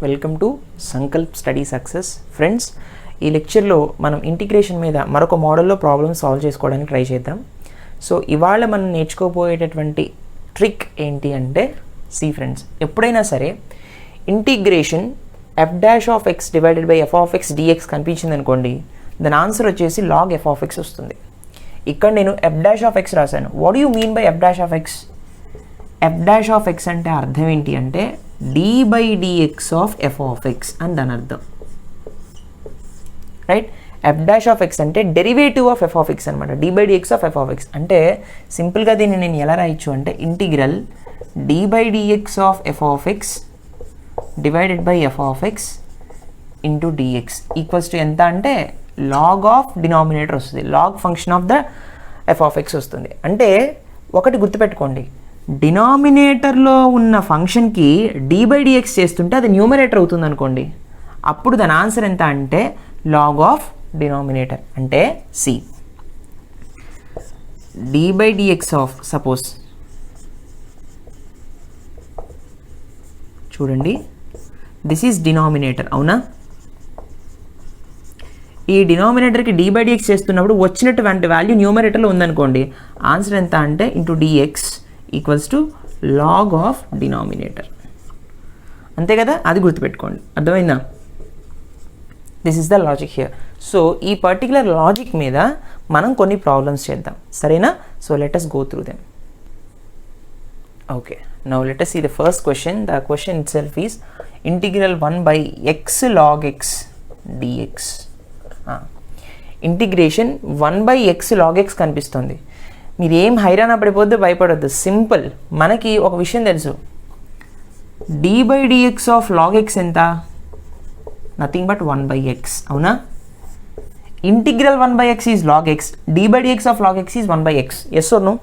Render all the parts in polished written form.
Welcome to Sankalp study success. Friends, ఈ లెక్చర్లో మనం ఇంటిగ్రేషన్ మీద మరొక మోడల్లో ప్రాబ్లమ్ సాల్వ్ చేసుకోవడానికి ట్రై చేద్దాం. సో ఇవాళ మనం నేర్చుకోబోయేటటువంటి ట్రిక్ ఏంటి అంటే ఫ్రెండ్స్, ఎప్పుడైనా సరే integration f' divided by f dx కనిపించింది అనుకోండి, దాని ఆన్సర్ వచ్చేసి log f వస్తుంది. ఇక్కడ నేను f' రాశాను. What you mean by f'? f' అంటే అర్థం ఏంటి అంటే d/dx ఆఫ్ f అని దాని అర్థం, రైట్? f' అంటే డెరివేటివ్ ఆఫ్ f అనమాట. d/dx ఆఫ్ f అంటే సింపుల్గా దీన్ని నేను ఎలా రాయొచ్చు అంటే integral d/dx of f divided by f into dx equals to ఎంత అంటే లాగ్ ఆఫ్ డినామినేటర్ వస్తుంది, log function of the f వస్తుంది. అంటే ఒకటి గుర్తుపెట్టుకోండి, డినామినేటర్లో ఉన్న ఫంక్షన్కి d/dx చేస్తుంటే అది న్యూమరేటర్ అవుతుంది అనుకోండి, అప్పుడు దాని ఆన్సర్ ఎంత అంటే లాగ్ ఆఫ్ డినామినేటర్ అంటే c. d/dx ఆఫ్ సపోజ్ చూడండి, దిస్ ఈజ్ డినామినేటర్, అవునా? ఈ డినామినేటర్కి d/dx చేస్తున్నప్పుడు వచ్చినటువంటి వాల్యూ న్యూమరేటర్లో ఉందనుకోండి, ఆన్సర్ ఎంత అంటే into dx equals to log of denominator. అంతే కదా, అది గుర్తుపెట్టుకోండి. అర్థమైందా? This is the logic here. So ఈ పర్టికులర్ లాజిక్ మీద మనం కొన్ని ప్రాబ్లమ్స్ చేద్దాం, సరేనా? So let us go through them. Okay, now let us see the first question. The question itself is integral 1 by x log x dx. Integration 1 by x log x కనిపిస్తుంది. మీరు ఏం హైరాణ పడిపోద్దు, భయపడొద్దు. Simple, మనకి ఒక విషయం తెలుసు, d/dx ఆఫ్ log x ఎంత? Nothing but 1 by x, అవునా? Integral 1 by x is log x, d/dx of log x is 1 by x. Yes or no?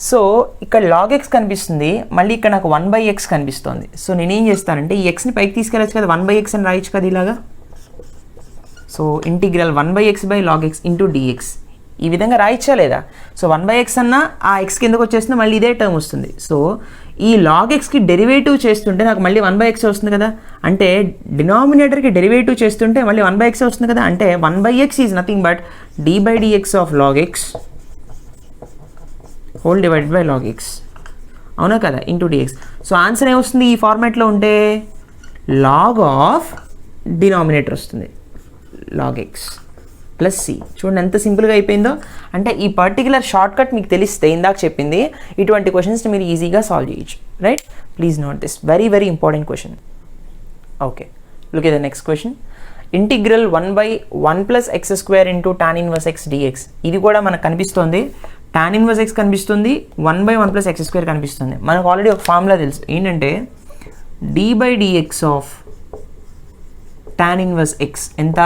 So ఇక్కడ log x కనిపిస్తుంది, మళ్ళీ ఇక్కడ నాకు 1 by x కనిపిస్తుంది. సో నేనేం చేస్తానంటే ఈ xని పైకి తీసుకెళ్ళచ్చు కదా, 1 by x అని రాయొచ్చు కదా ఇలాగా. So integral 1 by x by log x into dx ఈ విధంగా రాయచ్చా లేదా? సో 1 by x అన్న ఆ x కిందకు వచ్చేస్తుంది, మళ్ళీ ఇదే టర్మ్ వస్తుంది. సో ఈ log xకి డెరివేటివ్ చేస్తుంటే నాకు మళ్ళీ 1 by x వస్తుంది కదా, అంటే డినామినేటర్కి డెరివేటివ్ చేస్తుంటే మళ్ళీ 1 by x వస్తుంది కదా, అంటే 1 by x is nothing but d/dx of log x whole divided by log x, అవునా కదా, ఇంటూ dx. సో ఆన్సర్ ఏమొస్తుంది ఈ ఫార్మాట్లో ఉంటే? లాగ్ ఆఫ్ డినామినేటర్ వస్తుంది, log x ప్లస్ c. చూడండి ఎంత సింపుల్గా అయిపోయిందో. అంటే ఈ పర్టికులర్ షార్ట్ కట్ మీకు తెలిస్తే ఇందాక చెప్పింది ఇటువంటి క్వశ్చన్స్ని మీరు ఈజీగా సాల్వ్ చేయొచ్చు, right? Please note this, very very important question. Okay, look at the next question. Integral 1 by 1 plus x² into tan inverse x dx. ఇది కూడా మనకు కనిపిస్తుంది, tan inverse x కనిపిస్తుంది, 1 by 1 plus x² కనిపిస్తుంది. మనకు ఆల్రెడీ ఒక formula తెలుసు, ఏంటంటే d/dx of tan inverse x ఎంత?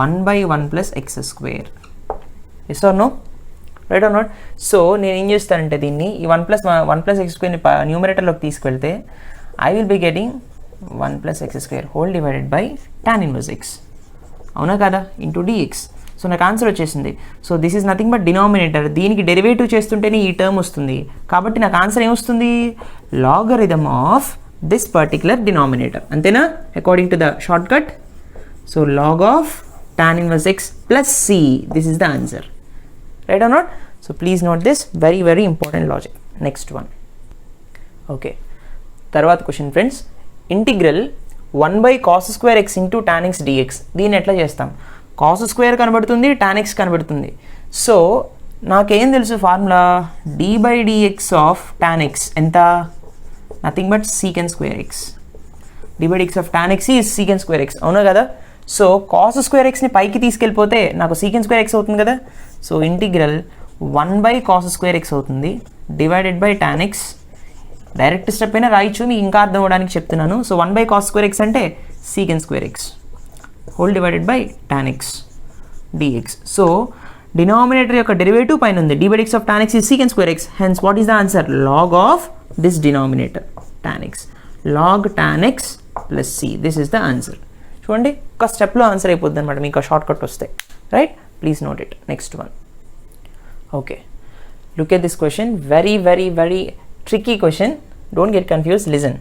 1 by 1 plus x². Yes or no? Right or not? So నేను ఏం చేస్తానంటే దీన్ని ఈ 1 plus x² న్యూమరేటర్లోకి తీసుకెళ్తే I will be getting 1 plus x² whole divided by tan inverse x, అవునా కదా, ఇంటూ dx. సో నాకు ఆన్సర్ వచ్చేసింది. So this is nothing but denominator, దీనికి డెరివేటివ్ చేస్తుంటేనే ఈ టర్మ్ వస్తుంది, కాబట్టి నాకు ఆన్సర్ ఏమొస్తుంది? Logarithm of this particular denominator, అంతేనా? According to the shortcut. So log of tan inverse x plus c, this is the answer, right or not? So please note this, very very important logic. Next one. Okay, తర్వాత question friends. Integral 1 by cos² x into tan x dx. దీన్ని ఎట్లా చేస్తాం? cos² కనబడుతుంది, tan x కనబడుతుంది. So నాకేం తెలుసు formula? d/dx of tan x ఎంత? Nothing but secant² x. d/dx of tan x is secant² x, అవునా కదా? సో cos² xని పైకి తీసుకెళ్ళిపోతే నాకు secant² x అవుతుంది కదా. So integral 1 by cos² x అవుతుంది divided by tan x. Direct step అయినా రాయొచ్చు, మీకు ఇంకా అర్థం అవ్వడానికి చెప్తున్నాను. సో 1 by cos² x అంటే secant² x whole divided by tan x dx. So denominator యొక్క డెరివేటివ్ పైన ఉంది, d/dx of tan x is secant² x. Hence what is the answer? Log of this denominator tan x, log tan x plus c. This is the answer. చూడండి, ఒక స్టెప్లో answer అయిపోద్ది అనమాట మీకు shortcut వస్తే, right? Please note it. Next one. Okay, look at this question, very very very tricky question, don't get confuse, listen.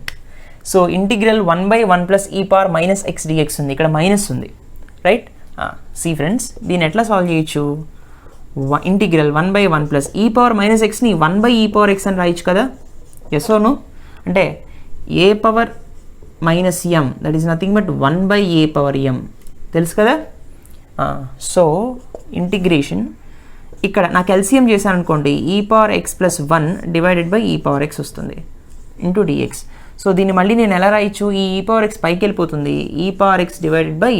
So integral 1/1 plus e power minus X dx ఉంది, ఇక్కడ minus ఉంది, right. See friends, దీన్ని ఎట్లా solve చేయొచ్చు? Integral 1/1 plus e power minus ఎక్స్ని 1/e power x అని రాయొచ్చు కదా, ఎస్ ఓ నో? అంటే a power minus m, that is nothing but 1/a power m, తెలుసు కదా. సో ఇంటిగ్రేషన్ ఇక్కడ నాకు ఎల్సిఎం చేశాను అనుకోండి, ఈ power x plus 1 divided by e power X వస్తుంది ఇంటూ డిఎక్స్. సో దీన్ని మళ్ళీ నేను ఎలా రాయొచ్చు? ఈ ఈ పవర్ ఎక్స్ పైకి వెళ్ళిపోతుంది, e power x divided by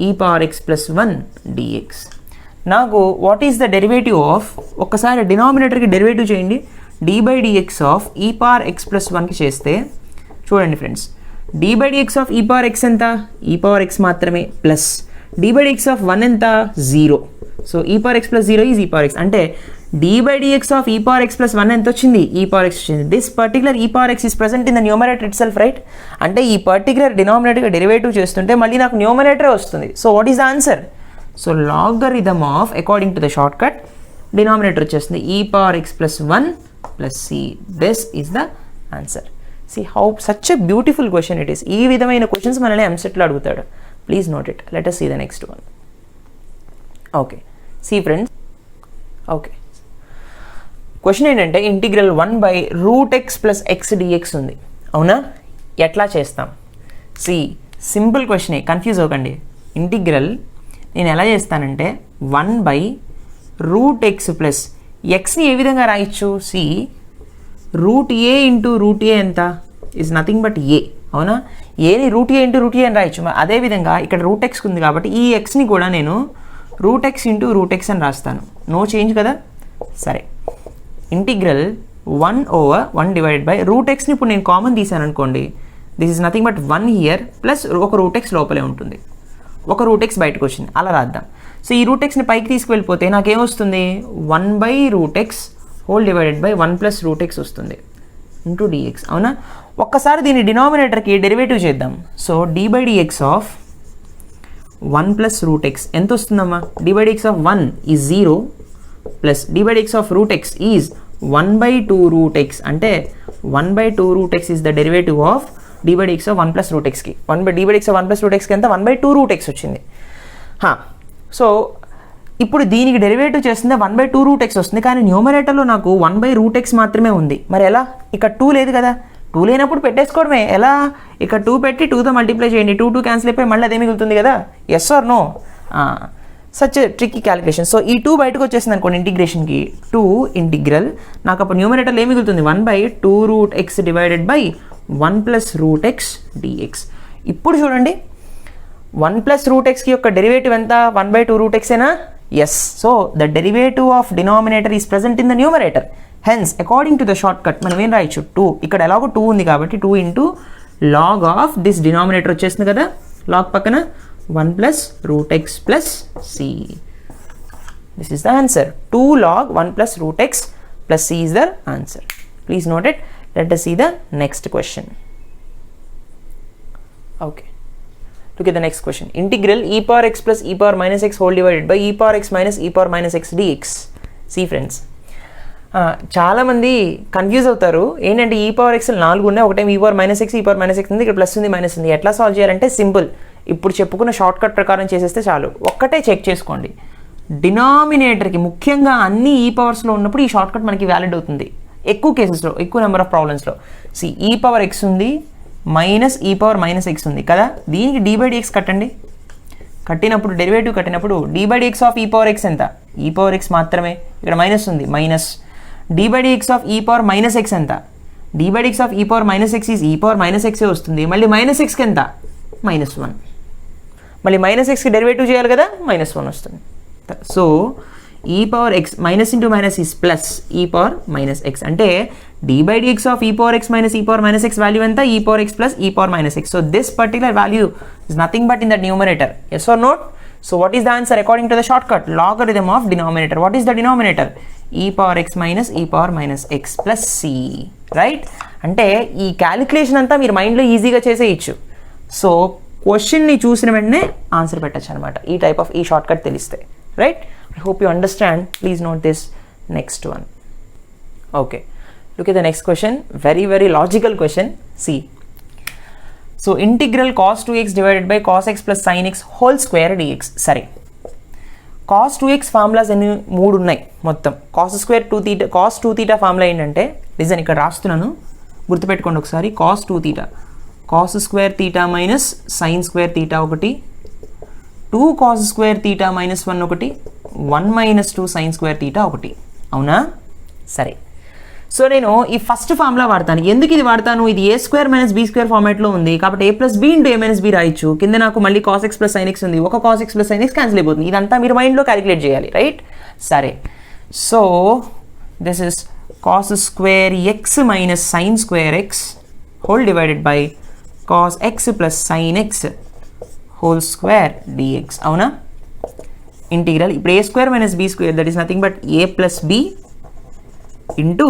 e power x plus 1 dx. నాకు what is the derivative of, ఒక్కసారి డినామినేటర్కి డెరివేటివ్ చేయండి, d by dx of e power x plus 1కి చేస్తే చూడండి friends, d by dx of e power x ఎంత? E power x మాత్రమే, plus d by dx of 1 ఎంత? 0. So e power x plus 0 is e power x, అంటే d by dx of e power x plus 1 ఎంత వచ్చింది? ఈ power X వచ్చింది. This particular ఈ power X is present in the numerator it self, right. అంటే ఈ particular డినామినేటర్గా derivative చేస్తుంటే మళ్ళీ నాకు న్యూమరేటరే వస్తుంది. So what is the answer? So logarithm of, according to the shortcut, denominator వచ్చేస్తుంది e power x plus 1 plus C. This is the answer. See how such a beautiful question it is. ఈ విధమైన questions మనల్ని ఎంసెట్లో అడుగుతాడు. Please note it. Let us see the next one. Okay, see friends, okay, question ఏంటంటే integral 1/√x plus x dx ఉంది, అవునా? ఎట్లా చేస్తాం? సి సింపుల్ క్వశ్చనే, కన్ఫ్యూజ్ అవ్వకండి. ఇంటిగ్రల్ నేను ఎలా చేస్తానంటే 1/√x ప్లస్ ఎక్స్ని ఏ విధంగా రాయొచ్చు? సి √a ఇంటూ √a ఎంత? ఈజ్ నథింగ్ బట్ ఏ, అవునా? ఏని √a ఇంటూ √a అని రాయొచ్చు. అదేవిధంగా ఇక్కడ √x ఉంది కాబట్టి ఈ ఎక్స్ని కూడా నేను √x ఇంటూ √x అని రాస్తాను. నో చేంజ్ కదా. సరే, ఇంటిగ్రల్ 1/1 డివైడెడ్ బై √xని ఇప్పుడు నేను కామన్ తీసాను అనుకోండి, this is nothing but 1 here plus ఒక √x లోపలే ఉంటుంది, ఒక √x బయటకు వచ్చింది, అలా రాద్దాం. సో ఈ √xని పైకి తీసుకువెళ్ళిపోతే నాకేమొస్తుంది? 1/√x whole divided by 1 plus √x వస్తుంది ఇంటూ డిఎక్స్, అవునా? ఒక్కసారి దీన్ని డినామినేటర్కి డెరివేటివ్ చేద్దాం. So d by dx of 1 plus √x ఎంత వస్తుందమ్మా? D by dx of 1 is 0 plus d by dx of √x is 1/2√x, అంటే 1/2√x is the derivative of d by dx of 1 plus √xకి. D by dx of 1 plus √xకి ఎంత? 1/2√x వచ్చింది. So ఇప్పుడు దీనికి derivative చేస్తుంది 1/2√x వస్తుంది, కానీ న్యూమరేటర్లో నాకు 1/√x మాత్రమే ఉంది. మరి ఎలా? ఇక్కడ 2 లేదు కదా, 2 లేనప్పుడు పెట్టేసుకోవడమే. ఎలా? ఇక్కడ 2 పెట్టి 2తో మల్టిప్లై చేయండి, 2 క్యాన్సిల్ అయిపోయి మళ్ళీ అదే మిగులుతుంది కదా. Yes or no? Such tricky calculation. So ఈ 2 బయటకు వచ్చేసింది అనుకోండి ఇంటిగ్రేషన్కి, 2 ఇంటిగ్రల్ నాకు అప్పుడు న్యూమరేటర్లో ఏమి మిగులుతుంది? 1/2√x divided by 1 plus √x dx. ఇప్పుడు చూడండి, 1 ప్లస్ √xకి యొక్క డెరివేటివ్ ఎంత? 1/2√x ఏనా? Yes. So the derivative of denominator is present in the numerator. Hence according to the shortcut మనం ఏం రాయొచ్చు? 2. ఇక్కడ ఎలాగో 2 ఉంది కాబట్టి 2 into log of this denominator వచ్చేస్తుంది కదా, లాగ్ పక్కన 1 plus √x plus C. This is the answer. 2 log 1 plus √x plus c is the answer. Please note it. Let us see the next question. Okay, look at the next question. Integral e power x plus e power minus x whole divided by e power x minus e power minus x dx. See friends, చాలామంది confuse అవుతారు. ఏంటంటే ఈ power X 4 ఉన్నాయి, ఒకటేమో ఈ power minus X, ఈ power minus X ఉంది, ఇక్కడ ప్లస్ ఉంది మైనస్ ఉంది. ఎట్లా సాల్వ్ చేయాలంటే సింపుల్, ఇప్పుడు చెప్పుకున్న షార్ట్ కట్ ప్రకారం చేసేస్తే చాలు. ఒక్కటే చెక్ చేసుకోండి, డినామినేటర్కి ముఖ్యంగా అన్ని ఈ పవర్స్లో ఉన్నప్పుడు ఈ షార్ట్ కట్ మనకి వ్యాలిడ్ అవుతుంది. ఎక్కువ కేసెస్లో, ఎక్కువ నెంబర్ ఆఫ్ ప్రాబ్లమ్స్లో. సి ఈ పవర్ ఎక్స్ ఉంది minus e power minus X ఉంది కదా, దీనికి డి బై డిఎక్స్ కట్టండి. కట్టినప్పుడు డెరివేటివ్ కట్టినప్పుడు d by dx of e power x ఎంత? ఈ పవర్ ఎక్స్ మాత్రమే, ఇక్కడ మైనస్ ఉంది, minus d by dx of e power minus x ఎంత? D by dx of e power minus x is e power minus ఎక్సే వస్తుంది. మళ్ళీ minus ఎక్స్కి ఎంత? -1. మళ్ళీ మైనస్ ఎక్స్కి డెరివేటివ్ చేయాలి కదా, -1 వస్తుంది. So e power x minus into minus is plus e power minus x, అంటే d by dx of e power x minus e power minus x value ఎంత? E power x plus e power minus x. So this particular value is nothing but in the numerator. Yes or not? So what is the answer according to the shortcut? Logarithm of denominator. What is the denominator? E power x minus e power minus x plus c. Right? అంటే ఈ calculation అంతా మీరు మైండ్లో ఈజీగా చేసేయచ్చు. So క్వశ్చన్ని చూసిన వెంటనే ఆన్సర్ పెట్టచ్చు అనమాట, ఈ టైప్ ఆఫ్ ఈ షార్ట్ కట్ తెలిస్తే. Right? I hope you understand. Please note this next one. Okay, look at the next question. Very very logical question. See so integral cos 2x divided by cos x plus sin x whole square dx. సరే, cos 2x formulas ఎన్ని 3 ఉన్నాయి మొత్తం. cos square 2 theta, cos 2 theta formula ఏంటంటే reason ఇక్కడ రాస్తున్నాను, గుర్తుపెట్టుకోండి ఒకసారి. cos 2 theta, cos square theta minus sin square theta ఒకటి, 2 cos స్క్వేర్ తీటా మైనస్ 1 ఒకటి, 1 మైనస్ 2 sin స్క్వేర్ తీటా ఒకటి. అవునా? సరే, సో నేను ఈ ఫస్ట్ ఫార్ములా వాడతాను. ఎందుకు ఇది వాడతాను? ఇది a square minus b square ఫార్మాట్లో ఉంది కాబట్టి a plus b into a minus b రాయొచ్చు. కింద నాకు మళ్ళీ cos x plus sin x ఉంది, ఒక cos x plus sin x cancel అయిపోతుంది. ఇదంతా మీరు మైండ్లో క్యాలిక్యులేట్ చేయాలి, రైట్? సరే, so this is cos square x minus sin square x whole divided by cos x plus sin x whole square dx. అవునా? Integral ఇప్పుడు a square minus b square, that is nothing but a plus b into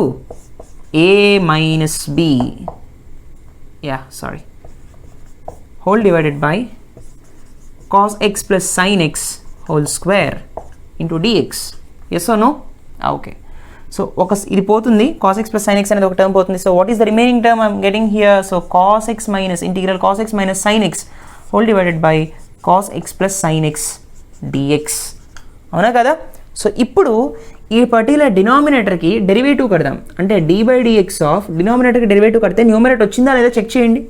a minus b, yeah, sorry, whole divided by cos x plus sin x whole square into dx. Yes or no? Okay, so ఇది పోతుంది, cos x plus sin x అనేది ఒక term పోతుంది. So what is the remaining term I'm getting here? So cos x minus integral cos x minus sin x whole divided by cos x plus sin x dx. అవునా కదా? So ఇప్పుడు ఈ particular డినామినేటర్కి derivative కడదాం. అంటే d by dx of డినామినేటర్కి derivative కడితే numerator వచ్చిందా లేదా చెక్ చేయండి.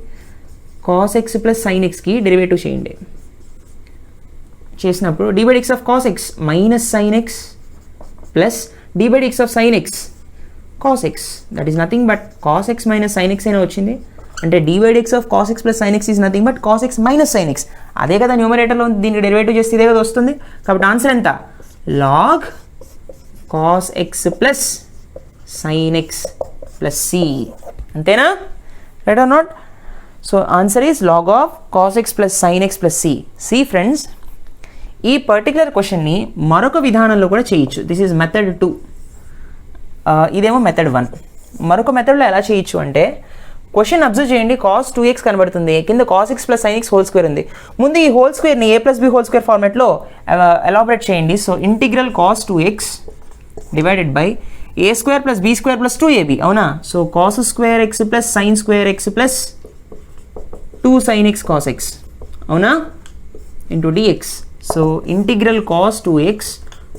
cos x ప్లస్ sin xకి డెరివేటివ్ చేయండి. చేసినప్పుడు d by dx of cos x minus sin x plus d by dx of sin x cos x, that is nothing but cos x minus sin x అయినా వచ్చింది. అంటే d by dx of cos x plus sin x is nothing but cos x minus sin x. అదే కదా న్యూమరేటర్లో దీనికి derivative చేస్తే ఇదే కదా వస్తుంది. కాబట్టి ఆన్సర్ ఎంత? log cos x plus sin x plus c. అంతేనా? Right or not? So answer is log of cos x plus sin x plus c. See friends, ఈ పర్టికులర్ క్వశ్చన్ని మరొక విధానంలో కూడా చేయొచ్చు. దిస్ ఈజ్ మెథడ్ 2, ఇదేమో మెథడ్ 1. మరొక మెథడ్లో ఎలా చేయొచ్చు అంటే, క్వశ్చన్ అబ్జర్వ్ చేయండి, cos 2x కనబడుతుంది, కింద cos x plus sin x whole square ఉంది. ముందు ఈ హోల్ స్క్వేర్ని a plus b whole square ఫార్మాట్లో ఎలాబరేట్ చేయండి. So integral cos 2x divided by a square plus b square plus 2ab. అవునా? So cos square x plus sin square x plus 2 sin x cos x. అవునా? Into dx. So integral cos 2x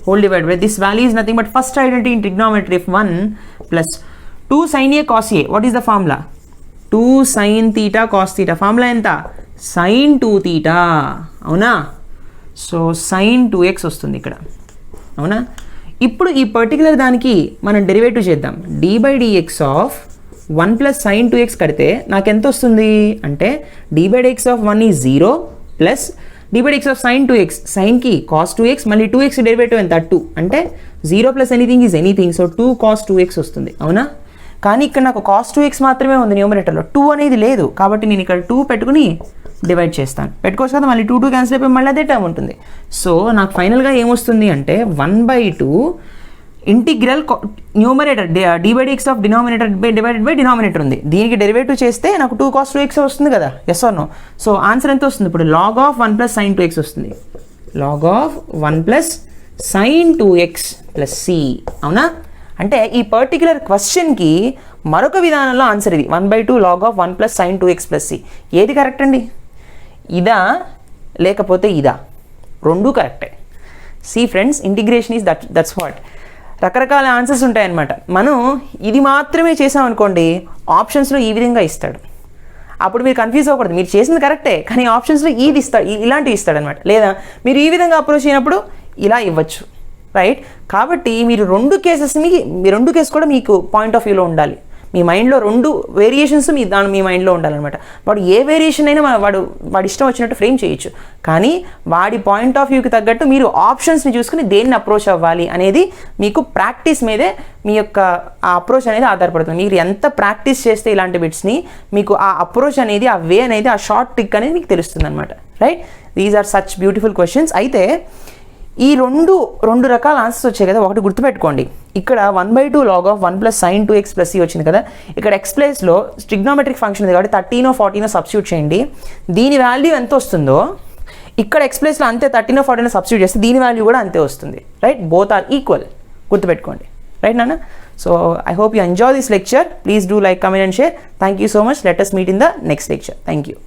whole divide by this value is nothing but first identity in trigonometry if 1 plus 2 sin a cos a. What is the formula? 2 sin theta cos theta. Formula ఎంత? sin 2 theta. అవునా? So sin 2x వస్తుంది ఇక్కడ. అవునా? ఇప్పుడు ఈ particular దానికి మనం derivative చేద్దాం. d by dx of 1 plus sin 2x కడితే నాకు ఎంత వస్తుంది అంటే d by dx of 1 is 0 plus d by dx of sin 2x, సైన్కి cos 2x మళ్ళీ 2x డెరివేటివ్ ఎంత 2 అంటే 0 plus anything is anything. So 2 cos 2x వస్తుంది. అవునా? కానీ ఇక్కడ నాకు cos 2x మాత్రమే ఉంది న్యూమరేటర్లో, 2 అనేది లేదు. కాబట్టి నేను ఇక్కడ 2 పెట్టుకుని డివైడ్ చేస్తాను. పెట్టుకోవచ్చు కదా, మళ్ళీ 2 క్యాన్సిల్ అయిపోయి మళ్ళీ అదే టర్మ్ ఉంటుంది. సో నాకు ఫైనల్గా ఏమొస్తుంది అంటే 1/2 integral numerator d by dx of denominator divided by denominator ఉంది. దీనికి డెరివేటివ్ చేస్తే నాకు 2 cos 2x వస్తుంది కదా. Yes or no? So answer ఎంత వస్తుంది ఇప్పుడు? log of 1 plus sin 2x వస్తుంది. log of 1 plus sin 2x plus c. అవునా? అంటే ఈ పర్టికులర్ క్వశ్చన్కి మరొక విధానంలో ఆన్సర్ ఇది 1/2 log of 1 plus sin 2x plus c. ఏది కరెక్ట్ అండి? ఇదా లేకపోతే ఇదా? రెండూ కరెక్టే. See friends, integration is that's what. రకరకాల ఆన్సర్స్ ఉంటాయన్నమాట. మనం ఇది మాత్రమే చేసామనుకోండి, ఆప్షన్స్లో ఈ విధంగా ఇస్తాడు. అప్పుడు మీరు కన్ఫ్యూజ్ అవ్వకూడదు, మీరు చేసింది కరెక్టే కానీ ఆప్షన్స్లో ఇది ఇస్తాడు, ఇలాంటివి ఇస్తాడనమాట. లేదా మీరు ఈ విధంగా అప్రోచ్ అయినప్పుడు ఇలా ఇవ్వచ్చు, రైట్? కాబట్టి మీరు రెండు కేసు కూడా మీకు పాయింట్ ఆఫ్ వ్యూలో ఉండాలి. మీ మైండ్లో 2 వేరియేషన్స్ మీ మైండ్లో ఉండాలన్నమాట. వాడు ఏ వేరియేషన్ అయినా వాడి ఇష్టం వచ్చినట్టు ఫ్రేమ్ చేయొచ్చు, కానీ వాడి పాయింట్ ఆఫ్ వ్యూకి తగ్గట్టు మీరు ఆప్షన్స్ని చూసుకుని దేన్ని అప్రోచ్ అవ్వాలి అనేది మీకు ప్రాక్టీస్ మీదే మీ యొక్క ఆ అప్రోచ్ అనేది ఆధారపడుతుంది. మీరు ఎంత ప్రాక్టీస్ చేస్తే ఇలాంటి బిట్స్ని మీకు ఆ అప్రోచ్ అనేది, ఆ వే అనేది, ఆ షార్ట్ ట్రిక్ అనేది మీకు తెలుస్తుంది అనమాట, right? These are such beautiful questions. అయితే ఈ రెండు రకాల ఆన్సర్స్ వచ్చాయి కదా. ఒకటి గుర్తుపెట్టుకోండి, ఇక్కడ 1/2 log of 1 plus sin 2x plus c వచ్చింది కదా. ఇక్కడ x ప్లేస్లో ట్రిగ్నోమెట్రిక్ ఫంక్షన్ ఉంది కాబట్టి 13 14 సబ్స్టిట్యూట్ చేయండి. దీని వాల్యూ ఎంత వస్తుందో ఇక్కడ x ప్లేస్లో అంతే 13 14 సబ్స్టిట్యూట్ చేస్తే దీని వాల్యూ కూడా అంతే వస్తుంది, రైట్? బోత్ ఆర్ ఈక్వల్, గుర్తుపెట్టుకోండి, రైట్ నాన్న? So I hope you enjoy this lecture. Please do like, comment and share. Thank you so much. Let us meet in the next lecture. Thank you.